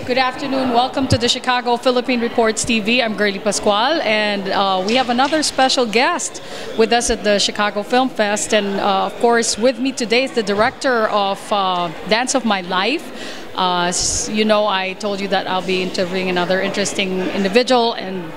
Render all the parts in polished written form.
Good afternoon. Welcome to the Chicago Philippine Reports TV. I'm Girlie Pascual, and we have another special guest with us at the Chicago Film Fest. And of course, with me today is the director of Dance of My Life. You know, I told you that I'll be interviewing another interesting individual, and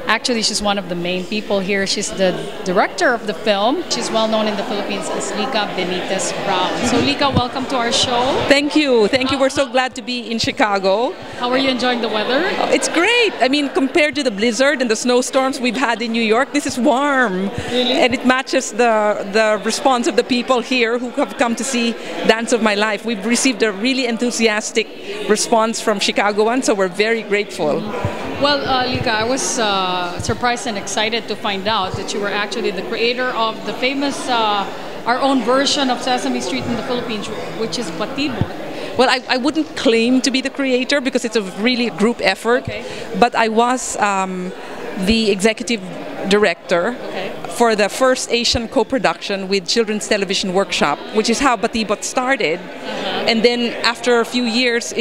actually, she's one of the main people here. She's the director of the film. She's well known in the Philippines as Lyca Benitez-Brown. So, Lyca, welcome to our show. Thank you. Thank you. We're so glad to be in Chicago. How are you enjoying the weather? It's great. I mean, compared to the blizzard and the snowstorms we've had in New York, this is warm. Really? And it matches the response of the people here who have come to see Dance of My Life. We've received a really enthusiastic response from Chicagoans, so we're very grateful. Well, Lyca, I was surprised and excited to find out that you were actually the creator of the famous, our own version of Sesame Street in the Philippines, which is Batibot. Well, I wouldn't claim to be the creator because it's a really group effort, Okay. but I was the executive director for the first Asian co-production with Children's Television Workshop, which is how Batibot started. And then after a few years,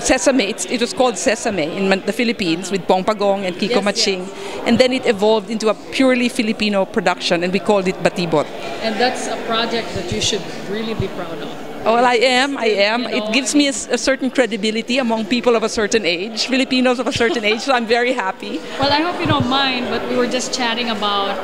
Sesame, it was called Sesame in the Philippines with Bong Pagong and Kiko Maching. And then it evolved into a purely Filipino production, and we called it Batibot. And that's a project that you should really be proud of. Oh, well, I am. You know, It gives me a certain credibility among people of a certain age, Filipinos of a certain age, so I'm very happy. Well, I hope you don't mind, but we were just chatting about,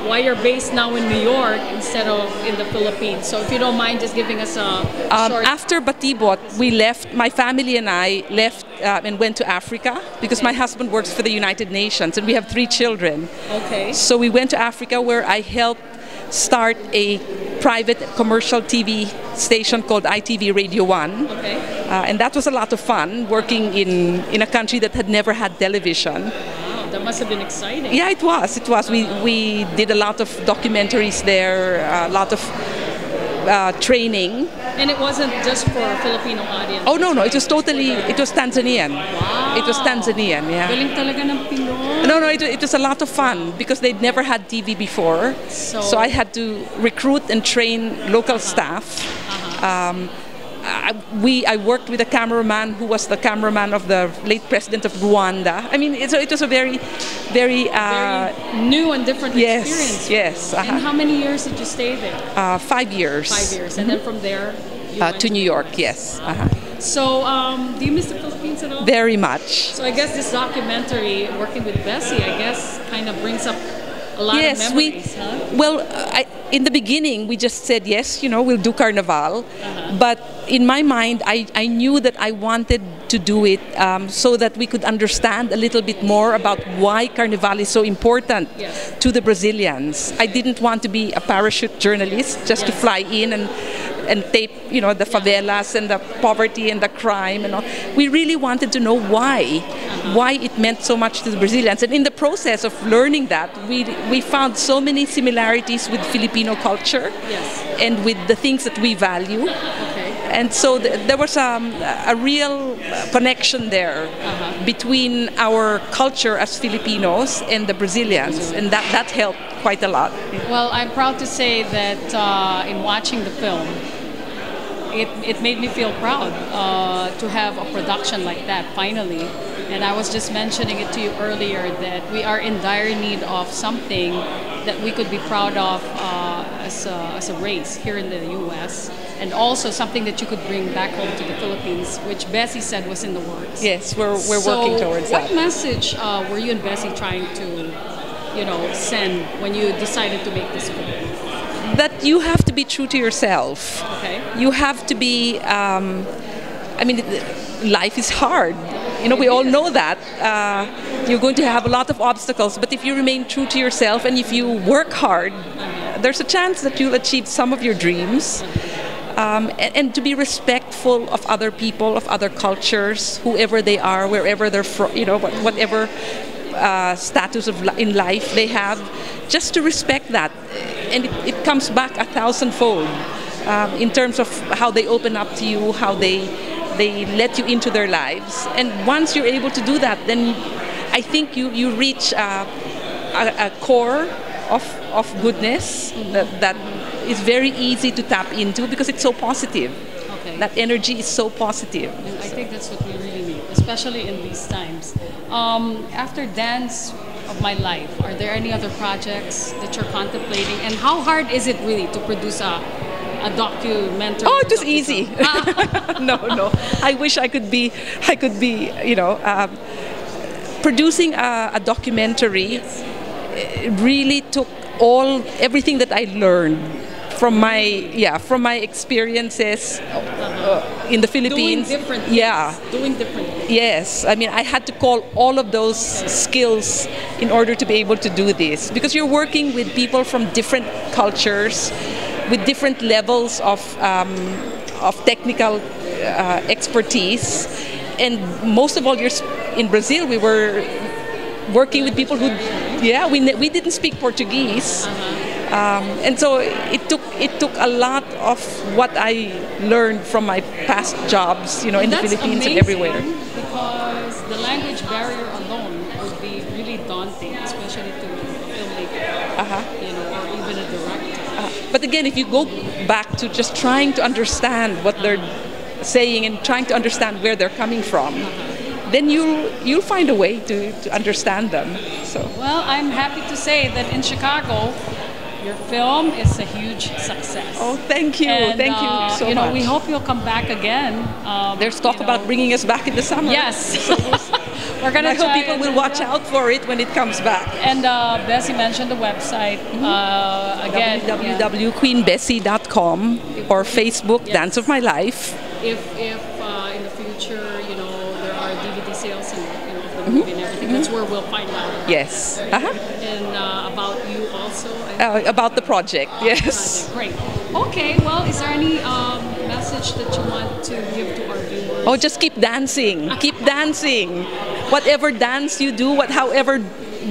why you're based now in New York instead of in the Philippines. So if you don't mind just giving us a short... After Batibot, we left, my family and I left and went to Africa because my husband works for the United Nations and we have 3 children. Okay. So we went to Africa where I helped start a private commercial TV station called ITV Radio 1. Okay. And that was a lot of fun, working in a country that had never had television. That must have been exciting. Yeah, it was. It was. We did a lot of documentaries there, a lot of training. And it wasn't just for a Filipino audience. Oh, no. It was Tanzanian. Wow. It was Tanzanian, yeah. Galing talaga ng Pinoy. No, it was a lot of fun because they'd never had TV before. So I had to recruit and train local staff. I worked with a cameraman who was the cameraman of the late president of Rwanda. I mean, it was a very new and different experience. Yes. And how many years did you stay there? 5 years. 5 years. And then from there, you went to New York, yes. So, do you miss the Philippines at all? Very much. So I guess this documentary, working with Bessie, I guess kind of brings up a lot of memories, in the beginning, we just said, yes, we'll do Carnival. But in my mind, I knew that I wanted to do it so that we could understand a little bit more about why Carnival is so important to the Brazilians. I didn't want to be a parachute journalist just to fly in and tape, the favelas and the poverty and the crime and all. We really wanted to know why it meant so much to the Brazilians. And in the process of learning that, we found so many similarities with Filipino culture and with the things that we value. And so there was a real connection there between our culture as Filipinos and the Brazilians, and that helped quite a lot. Well, I'm proud to say that in watching the film, it made me feel proud to have a production like that finally. And I was just mentioning it to you earlier that we are in dire need of something that we could be proud of as a race here in the U.S. and also something that you could bring back home to the Philippines, which Bessie said was in the works. Yes, we're working towards that. What message were you and Bessie trying to, send when you decided to make this film? That you have to be true to yourself. Okay. You have to be. Life is hard. We all know that. You're going to have a lot of obstacles, but if you remain true to yourself and if you work hard, there's a chance that you'll achieve some of your dreams. And to be respectful of other people, of other cultures, whoever they are, wherever they're from, whatever status in life they have, just to respect that. And it comes back 1,000-fold in terms of how they open up to you, how they let you into their lives. And once you're able to do that, then I think you reach a core of goodness that is very easy to tap into because it's so positive. Okay. That energy is so positive. And I think that's what we really need, especially in these times. After Dance of My Life, are there any other projects that you're contemplating? And how hard is it really to produce a documentary? Oh, it was easy. No. I wish I could be, producing a documentary really took everything that I learned from my experiences in the Philippines. Doing different things. Doing different things. Yes, I mean, I had to call all of those skills in order to be able to do this, because you're working with people from different cultures, with different levels of technical expertise, and most of all, in Brazil, we were working with people who, we didn't speak Portuguese. And so it took a lot of what I learned from my past jobs, in the Philippines and everywhere. Because the language barrier alone would be really daunting, especially to a filmmaker, or even a director. But again, if you go back to just trying to understand what they're saying and trying to understand where they're coming from, then you'll find a way to understand them. So. Well, I'm happy to say that in Chicago, your film is a huge success. Oh, thank you. And, thank you so much. We hope you'll come back again. There's talk about bringing us back in the summer. Yes. We're gonna. I hope people will watch out for it when it comes back. And Bessie mentioned the website again. www.queenbessie.com or Facebook, Dance of My Life. If in the future, there are DVD sales and the movie and everything, that's where we'll find out. Yes. And about you also. About the project, yes. Great. Okay, well, is there any message that you want to give to our viewers? Oh, just keep dancing. Keep dancing. Whatever dance you do, however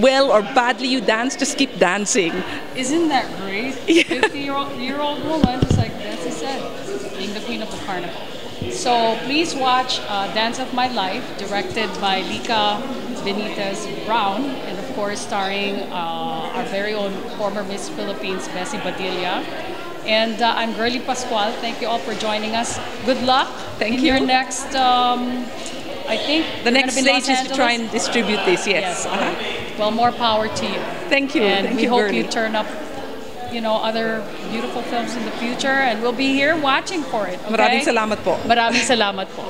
well or badly you dance, just keep dancing. Isn't that great? 50-year-old woman, just like Bessie said, being the queen of the carnival. So please watch Dance of My Life, directed by Lyca Benitez-Brown, and of course starring our very own former Miss Philippines, Bessie Badilla. And I'm Girlie Pascual. Thank you all for joining us. Good luck. Thank in you. Your next, I think the next stage is to try and distribute this. Yes. Well, more power to you. Thank you. And Thank we you, hope Girlie. you turn up, other beautiful films in the future, and we'll be here watching for it. Okay? Maraming salamat po. Maraming salamat po.